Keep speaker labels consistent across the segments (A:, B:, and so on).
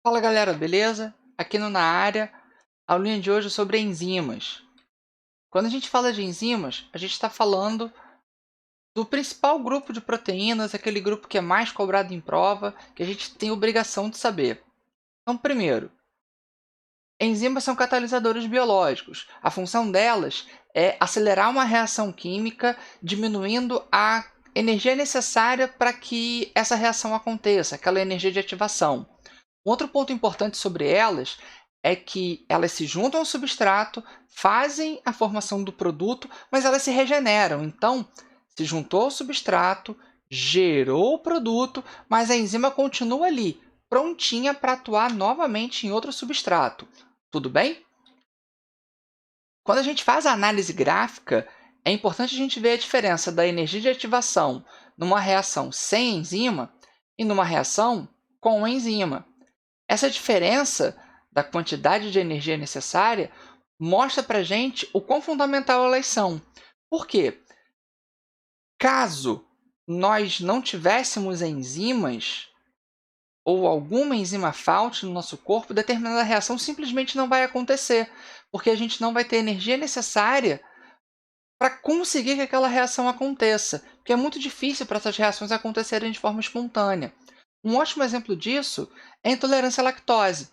A: Fala galera, beleza? Aqui no Na Área, a aulinha de hoje é sobre enzimas. Quando a gente fala de enzimas, a gente está falando do principal grupo de proteínas, aquele grupo que é mais cobrado em prova, que a gente tem obrigação de saber. Então, primeiro, enzimas são catalisadores biológicos. A função delas é acelerar uma reação química, diminuindo a energia necessária para que essa reação aconteça, aquela energia de ativação. Um outro ponto importante sobre elas é que elas se juntam ao substrato, fazem a formação do produto, mas elas se regeneram. Então, se juntou ao substrato, gerou o produto, mas a enzima continua ali, prontinha para atuar novamente em outro substrato. Tudo bem? Quando a gente faz a análise gráfica, é importante a gente ver a diferença da energia de ativação numa reação sem enzima e numa reação com enzima. Essa diferença da quantidade de energia necessária mostra para a gente o quão fundamental elas são. Por quê? Caso nós não tivéssemos enzimas ou alguma enzima falte no nosso corpo, determinada reação simplesmente não vai acontecer, porque a gente não vai ter energia necessária para conseguir que aquela reação aconteça, porque é muito difícil para essas reações acontecerem de forma espontânea. Um ótimo exemplo disso é a intolerância à lactose.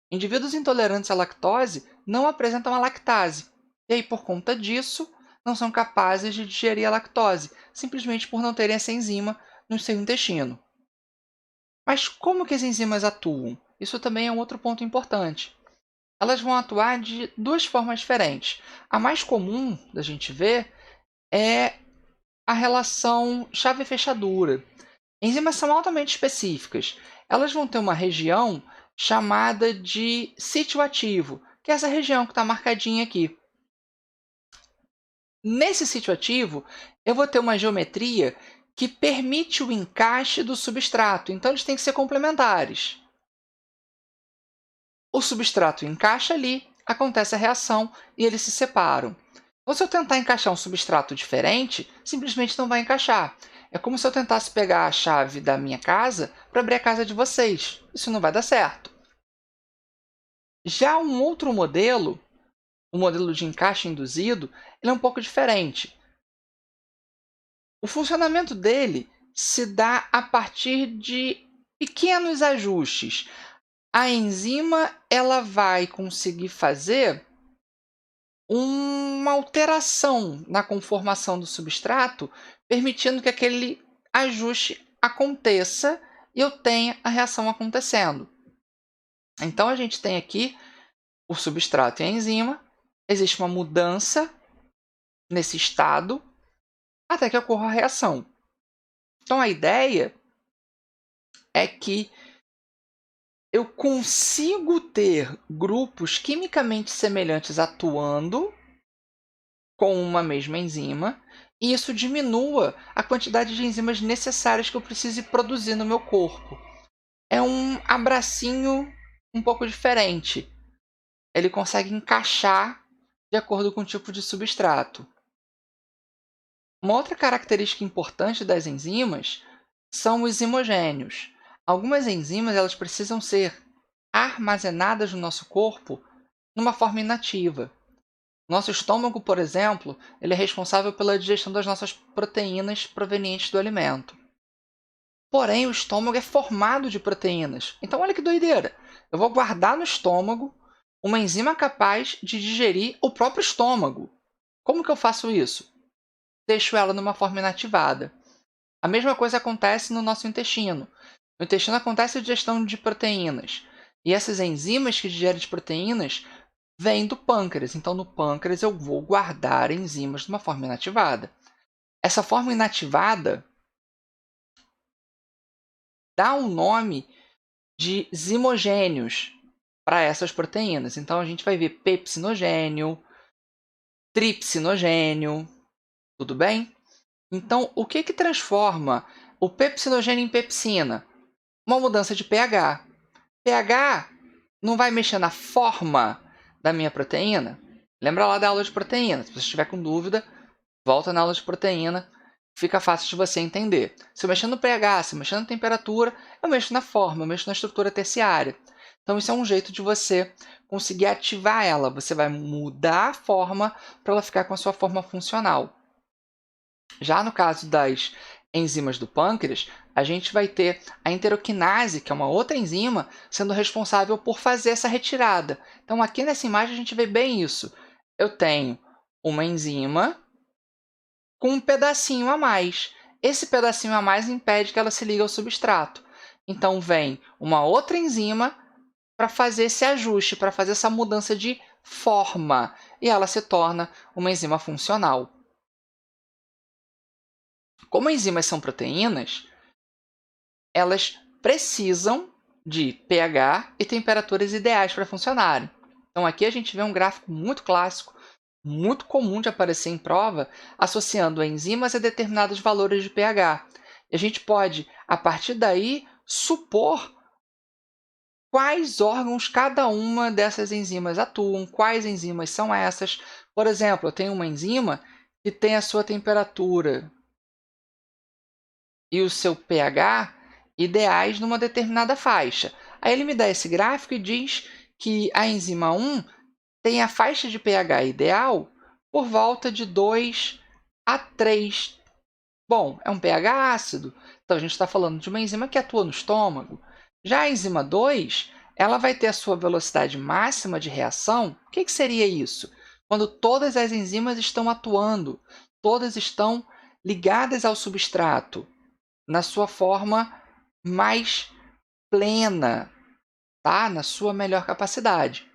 A: Indivíduos intolerantes à lactose não apresentam a lactase, e aí, por conta disso, não são capazes de digerir a lactose, simplesmente por não terem essa enzima no seu intestino. Mas como que as enzimas atuam? Isso também é um outro ponto importante. Elas vão atuar de duas formas diferentes. A mais comum da gente ver é a relação chave-fechadura. Enzimas são altamente específicas. Elas vão ter uma região chamada de sítio ativo, que é essa região que está marcadinha aqui. Nesse sítio ativo, eu vou ter uma geometria que permite o encaixe do substrato, então eles têm que ser complementares. O substrato encaixa ali, acontece a reação e eles se separam. Ou se eu tentar encaixar um substrato diferente, simplesmente não vai encaixar. É como se eu tentasse pegar a chave da minha casa para abrir a casa de vocês. Isso não vai dar certo. Já um outro modelo, o modelo de encaixe induzido, ele é um pouco diferente. O funcionamento dele se dá a partir de pequenos ajustes. A enzima ela vai conseguir fazer uma alteração na conformação do substrato, permitindo que aquele ajuste aconteça e eu tenha a reação acontecendo. Então, a gente tem aqui o substrato e a enzima, existe uma mudança nesse estado até que ocorra a reação. Então, a ideia é que eu consigo ter grupos quimicamente semelhantes atuando com uma mesma enzima, e isso diminua a quantidade de enzimas necessárias que eu precise produzir no meu corpo. É um abracinho um pouco diferente. Ele consegue encaixar de acordo com o tipo de substrato. Uma outra característica importante das enzimas são os zimogênios. Algumas enzimas elas precisam ser armazenadas no nosso corpo numa forma inativa. Nosso estômago, por exemplo, ele é responsável pela digestão das nossas proteínas provenientes do alimento. Porém, o estômago é formado de proteínas. Então, olha que doideira. Eu vou guardar no estômago uma enzima capaz de digerir o próprio estômago. Como que eu faço isso? Deixo ela numa forma inativada. A mesma coisa acontece no nosso intestino. No intestino acontece a digestão de proteínas. E essas enzimas que digerem as proteínas vêm do pâncreas. Então, no pâncreas, eu vou guardar enzimas de uma forma inativada. Essa forma inativada dá um nome de zimogênios para essas proteínas. Então, a gente vai ver pepsinogênio, tripsinogênio, tudo bem? Então, o que transforma o pepsinogênio em pepsina? Uma mudança de pH. pH não vai mexer na forma da minha proteína? Lembra lá da aula de proteína. Se você estiver com dúvida, volta na aula de proteína. Fica fácil de você entender. Se eu mexer no pH, se eu mexer na temperatura, eu mexo na forma, eu mexo na estrutura terciária. Então, isso é um jeito de você conseguir ativar ela. Você vai mudar a forma para ela ficar com a sua forma funcional. Já no caso das enzimas do pâncreas, a gente vai ter a enteroquinase, que é uma outra enzima, sendo responsável por fazer essa retirada. Então, aqui nessa imagem, a gente vê bem isso. Eu tenho uma enzima com um pedacinho a mais. Esse pedacinho a mais impede que ela se ligue ao substrato. Então, vem uma outra enzima para fazer esse ajuste, para fazer essa mudança de forma. E ela se torna uma enzima funcional. Como enzimas são proteínas, elas precisam de pH e temperaturas ideais para funcionarem. Então, aqui a gente vê um gráfico muito clássico, muito comum de aparecer em prova, associando enzimas a determinados valores de pH. E a gente pode, a partir daí, supor quais órgãos cada uma dessas enzimas atuam, quais enzimas são essas. Por exemplo, eu tenho uma enzima que tem a sua temperatura e o seu pH ideais numa determinada faixa. Aí ele me dá esse gráfico e diz que a enzima 1 tem a faixa de pH ideal por volta de 2 a 3. Bom, é um pH ácido, então a gente está falando de uma enzima que atua no estômago. Já a enzima 2, ela vai ter a sua velocidade máxima de reação. O que seria isso? Quando todas as enzimas estão atuando, todas estão ligadas ao substrato, na sua forma mais plena, tá? Na sua melhor capacidade.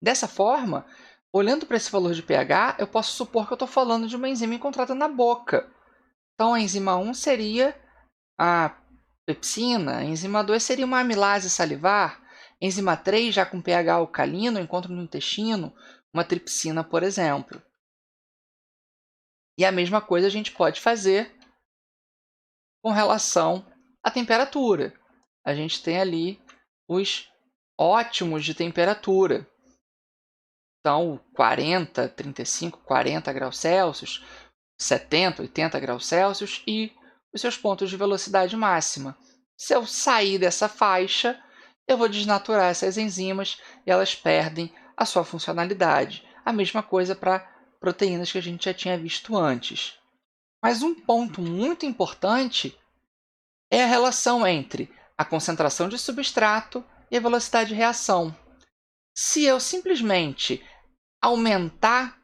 A: Dessa forma, olhando para esse valor de pH, eu posso supor que eu estou falando de uma enzima encontrada na boca. Então, a enzima 1 seria a pepsina, a enzima 2 seria uma amilase salivar, a enzima 3, já com pH alcalino, eu encontro no intestino, uma tripsina, por exemplo. E a mesma coisa a gente pode fazer com relação à temperatura. A gente tem ali os ótimos de temperatura. Então, 40, 35, 40 graus Celsius, 70, 80 graus Celsius e os seus pontos de velocidade máxima. Se eu sair dessa faixa, eu vou desnaturar essas enzimas e elas perdem a sua funcionalidade. A mesma coisa para proteínas que a gente já tinha visto antes. Mas um ponto muito importante é a relação entre a concentração de substrato e a velocidade de reação. Se eu simplesmente aumentar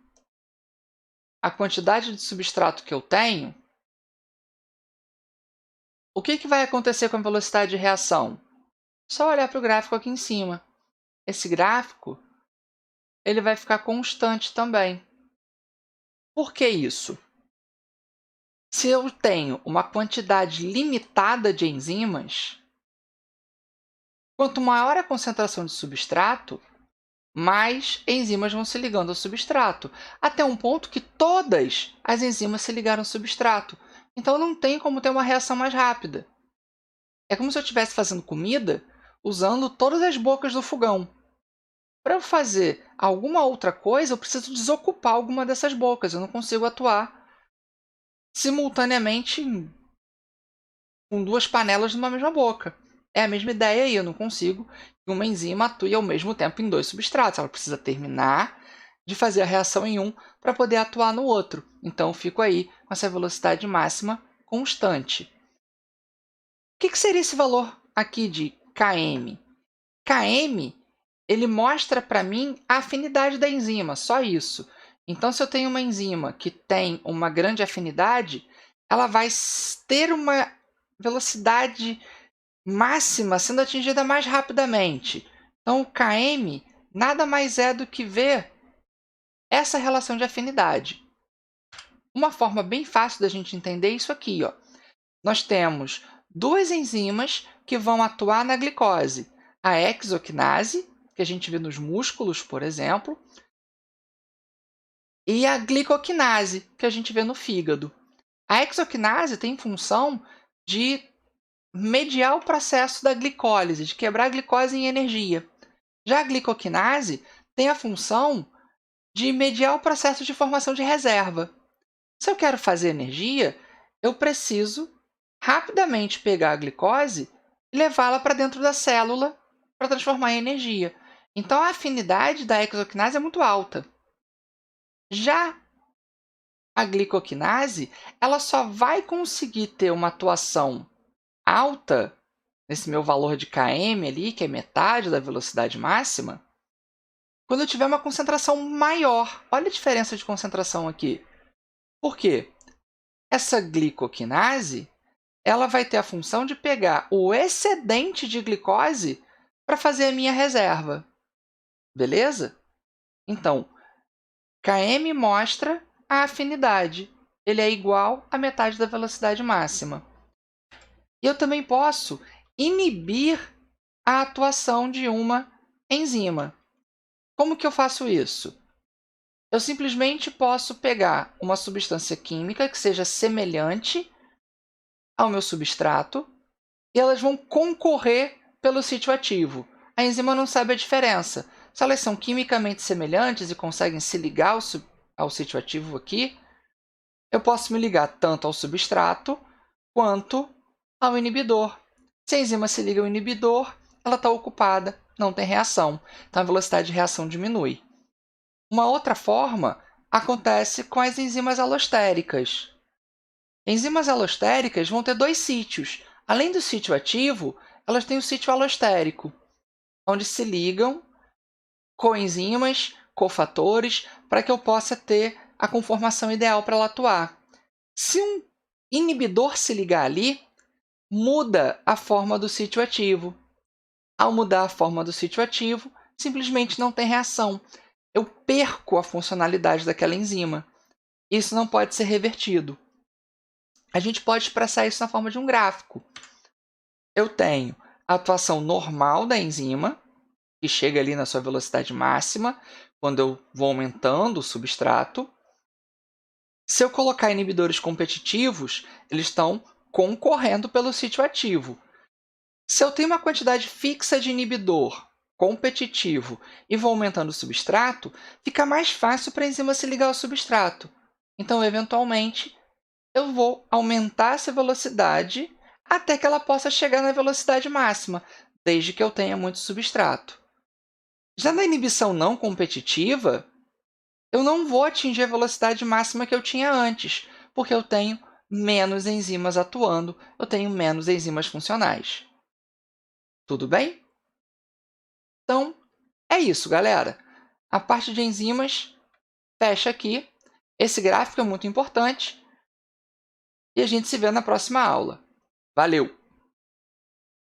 A: a quantidade de substrato que eu tenho, o que vai acontecer com a velocidade de reação? Só olhar para o gráfico aqui em cima. Esse gráfico ele vai ficar constante também. Por que isso? Se eu tenho uma quantidade limitada de enzimas, quanto maior a concentração de substrato, mais enzimas vão se ligando ao substrato, até um ponto que todas as enzimas se ligaram ao substrato. Então, não tem como ter uma reação mais rápida. É como se eu estivesse fazendo comida usando todas as bocas do fogão. Para eu fazer alguma outra coisa, eu preciso desocupar alguma dessas bocas. Eu não consigo atuar simultaneamente com duas panelas numa mesma boca. É a mesma ideia aí. Eu não consigo que uma enzima atue ao mesmo tempo em dois substratos. Ela precisa terminar de fazer a reação em um para poder atuar no outro. Então, eu fico aí com essa velocidade máxima constante. O que seria esse valor aqui de Km? Km ele mostra para mim a afinidade da enzima, só isso. Então, se eu tenho uma enzima que tem uma grande afinidade, ela vai ter uma velocidade máxima sendo atingida mais rapidamente. Então, o Km nada mais é do que ver essa relação de afinidade. Uma forma bem fácil da gente entender isso aqui, ó. Nós temos duas enzimas que vão atuar na glicose. A hexoquinase, que a gente vê nos músculos, por exemplo, e a glicoquinase, que a gente vê no fígado. A hexoquinase tem função de mediar o processo da glicólise, de quebrar a glicose em energia. Já a glicoquinase tem a função de mediar o processo de formação de reserva. Se eu quero fazer energia, eu preciso rapidamente pegar a glicose e levá-la para dentro da célula para transformar em energia. Então, a afinidade da hexoquinase é muito alta. Já a glicoquinase, ela só vai conseguir ter uma atuação alta, nesse meu valor de km ali, que é metade da velocidade máxima, quando eu tiver uma concentração maior. Olha a diferença de concentração aqui. Por quê? Essa glicoquinase, ela vai ter a função de pegar o excedente de glicose para fazer a minha reserva. Beleza? Então, Km mostra a afinidade. Ele é igual a metade da velocidade máxima. E eu também posso inibir a atuação de uma enzima. Como que eu faço isso? Eu simplesmente posso pegar uma substância química que seja semelhante ao meu substrato e elas vão concorrer pelo sítio ativo. A enzima não sabe a diferença. Se elas são quimicamente semelhantes e conseguem se ligar ao sítio ativo aqui, eu posso me ligar tanto ao substrato quanto ao inibidor. Se a enzima se liga ao inibidor, ela está ocupada, não tem reação. Então a velocidade de reação diminui. Uma outra forma acontece com as enzimas alostéricas. Enzimas alostéricas vão ter dois sítios. Além do sítio ativo, elas têm o sítio alostérico, onde se ligam coenzimas, cofatores, para que eu possa ter a conformação ideal para ela atuar. Se um inibidor se ligar ali, muda a forma do sítio ativo. Ao mudar a forma do sítio ativo, simplesmente não tem reação. Eu perco a funcionalidade daquela enzima. Isso não pode ser revertido. A gente pode expressar isso na forma de um gráfico. Eu tenho a atuação normal da enzima, que chega ali na sua velocidade máxima, quando eu vou aumentando o substrato. Se eu colocar inibidores competitivos, eles estão concorrendo pelo sítio ativo. Se eu tenho uma quantidade fixa de inibidor competitivo e vou aumentando o substrato, fica mais fácil para a enzima se ligar ao substrato. Então, eventualmente, eu vou aumentar essa velocidade até que ela possa chegar na velocidade máxima, desde que eu tenha muito substrato. Já na inibição não competitiva, eu não vou atingir a velocidade máxima que eu tinha antes, porque eu tenho menos enzimas atuando, eu tenho menos enzimas funcionais. Tudo bem? Então, é isso, galera. A parte de enzimas fecha aqui. Esse gráfico é muito importante. E a gente se vê na próxima aula. Valeu!